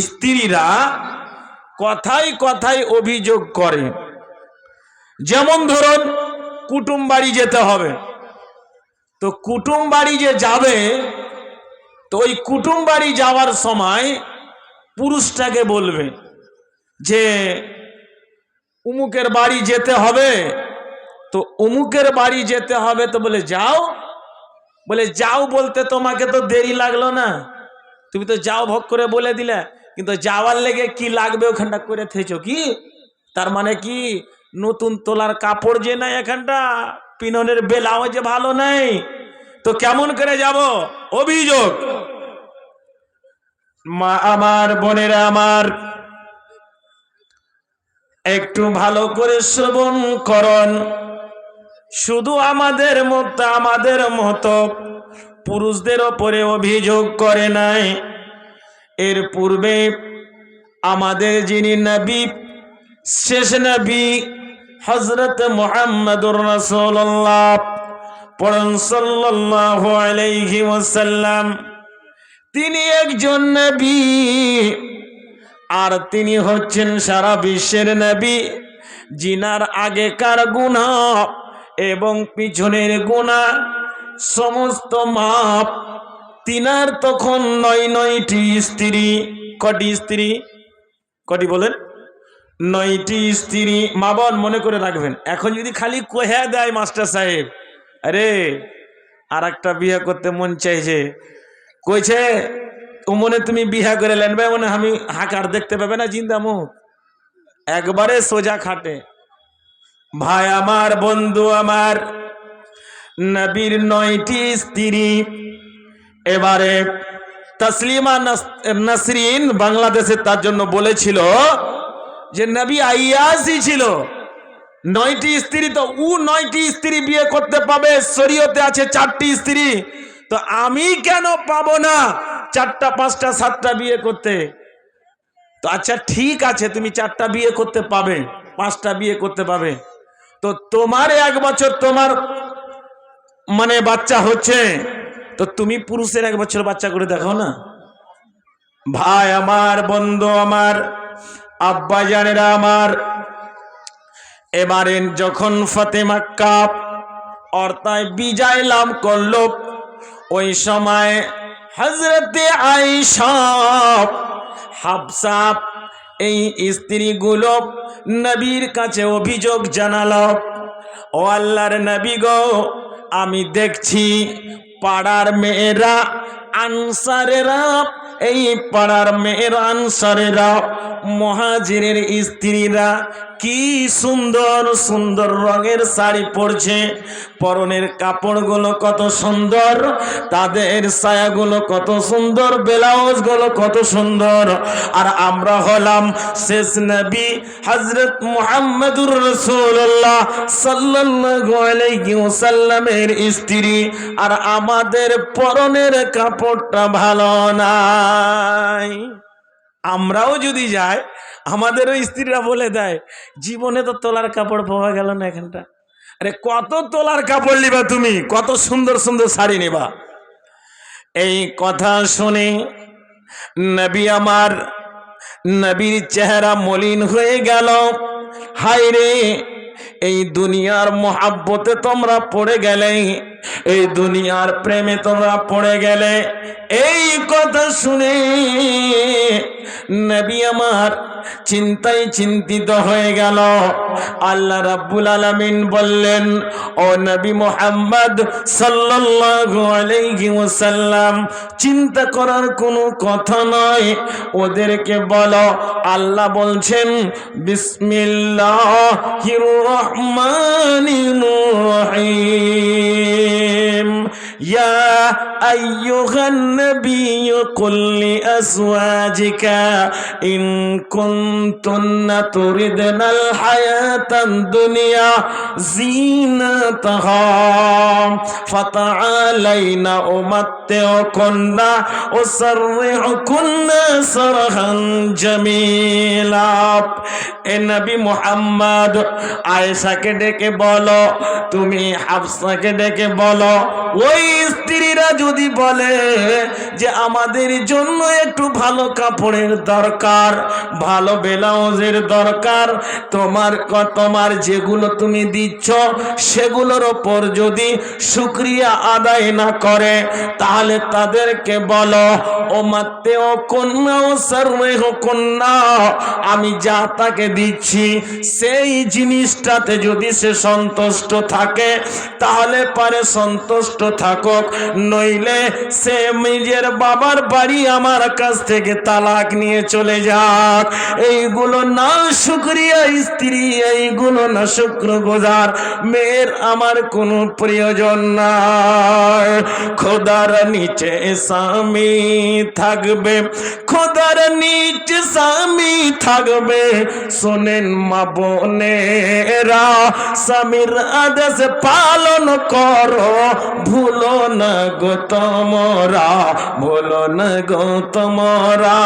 স্ত্রীরা কথায় কথায় অভিযোগ করে। যেমন ধরুন কুটুম বাড়ি যেতে হবে, তো কুটুম বাড়ি যে যাবে, তো ওই কুটুম বাড়ি যাওয়ার সময় পুরুষটাকে বলবে যে উমুকের বাড়ি যেতে হবে, তো উমুকের বাড়ি যেতে হবে, তো বলে যাও। বলে যাও বলতে তোমাকে তো দেরি লাগলো না, তুমি তো যাও ভোগ করে বলে দিলে, কিন্তু যাওয়ার লেগে কি লাগবে ওখানটা করে থেছো কি? তার মানে কি নতুন তোলার কাপড় যে নাই, এখানটা পিননের বেলাও যে ভালো নাই, তো কেমন করে যাব? অভিযোগ। মা আমার, বোনেরা আমার, একটু ভালো করে শ্রবণ করুন। শুধু আমাদের মতো পুরুষদের ওপরে অভিযোগ করে নাই, এর পূর্বে আমাদের যিনি নবী, শেষ নবী হযরত মুহাম্মদুর রাসূলুল্লাহ পড়েন সাল্লাল্লাহু আলাইহি ওয়াসাল্লাম, তিনি একজন নবী, আর তিনি হচ্ছেন সারা বিশ্বের নবী, জিনার আগেকার গুনাহ এবং পিছনের গুনাহ সমস্ত মাপ। তিনার তখন ৯টি স্ত্রী। কটি স্ত্রী? কটি বলেন? ৯টি স্ত্রী। মা বোন মনে করে রাখবেন, এখন যদি খালি কহে দেয় মাস্টার সাহেব, আরে আর একটা বিয়ে করতে মন চাইছে, কইছে ও মনে তুমি বিয়ে করে লেনবে, মনে আমি হাকার দেখতে পাবে না জিন্দা মুখ, একবারে সোজা খাটে। ভাই আমার, বন্ধু আমার, নবীর ৯টি স্ত্রী। এবারে তসলিমা নাসরিন বাংলাদেশে তার জন্য বলেছিল যে নবী আইয়াসই ছিল। ৯টি স্ত্রী, তো ও ৯টি স্ত্রী বিয়ে করতে পাবে, শরীয়তে আছে 4টি স্ত্রী, তো আমি কেন পাবো না 4টা 5টা 7টা বিয়ে করতে? তো আচ্ছা ঠিক আছে, তুমি 4টা বিয়ে করতে পাবে, 5টা বিয়ে করতে পাবে, তো তোমার 1 বছর তোমার মানে বাচ্চা হচ্ছে, তো তুমি পুরুষের 1 বছর বাচ্চা করে দেখো না। ভাই আমার, বন্ধু আমার, আব্বা জানেরা আমার, এবারে যখন ফতে মক্কা অর্থাৎ বিজয় লাভ করলো, ওই সময় হযরতে আয়েশা, হাফসা, এই স্ত্রীগুলো নবীর কাছে অভিযোগ জানালো, ও আল্লাহর নবী গো, আমি দেখছি পাড়ার মেয়েরা আনসারেরা, এই পাড়ার মেয়েরা আনসারেরা, মুহাজিরের স্ত্রীরা কি সুন্দর সুন্দর রঙের শাড়ি পরছে, পরনের কাপড়গুলো কত সুন্দর, তাদের ছায়াগুলো কত সুন্দর, ব্লাউজগুলো কত সুন্দর, আর আমরা হলাম শেষ নবী হযরত মুহাম্মদুর রাসূলুল্লাহ সাল্লাল্লাহু আলাইহি ওয়াসাল্লামের স্ত্রী, আর আমাদের পরনের কাপড়টা ভালো নাই। আমরাও যদি যাই, আমাদেরও স্ত্রীরা বলে দেয়, জীবনে তো তোলার কাপড় পাওয়া গেল না এখানটা। আরে কত তোলার কাপড় নিবা তুমি, কত সুন্দর সুন্দর শাড়ি নিবা। এই কথা শুনে নবী আমার, নবীর চেহারা মলিন হয়ে গেল। হায় রে, এই দুনিয়ার মোহাব্বতে তোমরা পড়ে গেলে, এই দুনিয়ার প্রেমে তোমরা পড়ে গেলে। এই কথা শুনে নবী আমার চিন্তায় চিন্তিত হয়ে গেল। আল্লাহ রাব্বুল আলামিন বললেন, ও নবী মুহাম্মদ সাল্লাল্লাহু আলাইহি ওয়াসাল্লাম, চিন্তা করার কোনো কথা নয়, ওদেরকে বলো আল্লাহ বলছেন বিসমিল্লাহির রহমানির রহিম, ইয়া আইয়ুহান নবিয়্যু কুল লিআজওয়াজিকা ইন কুনতুন্না তুরিদনাল হায়াতাদ দুনিয়া যিনাতাহা ফাতাআলাইনা উমাত্তিউকুন্না ওয়াসাররিহুকুন্না সারহান জামিলা। এ নবী মুহাম্মদ আয়েশাকে ডেকে বলো, তুমি হাফসাকে ডেকে বলো, ওই স্ত্রীরা যদি বলে যে আমাদের জন্য একটু ভালো কাপড়ের দরকার, ভালো ব্লাউজের দরকার, তোমার যেগুলো তুমি দিচ্ছ সেগুলোর ওপর যদি শুকরিয়া আদায় না করে, তাহলে তাদেরকে বলো ও মাতে ও কন্যা ও সর্বে হো কন্যা, আমি যা তাকে দিচ্ছি সেই জিনিসটাতে যদি সে সন্তুষ্ট থাকে তাহলে পারে সন্তুষ্ট থাকুক, নইলে সে নিজের বাবার বাড়ি আমার কাছ থেকে তালাক নিয়ে চলে যাক। এইগুলো না শুকরিয়া স্ত্রী, এইগুলো না শুক্রগুজার মেয়ের আমার কোনো প্রয়োজন নাই। খোদার নিচে স্বামী থাকবে, খোদার নিচে স্বামী থাকবে, শোনেন মা বোনেরা, স্বামীর আদেশ পালন করো, ভুলো না গো তোমরা, ভুলো না গো তোমরা।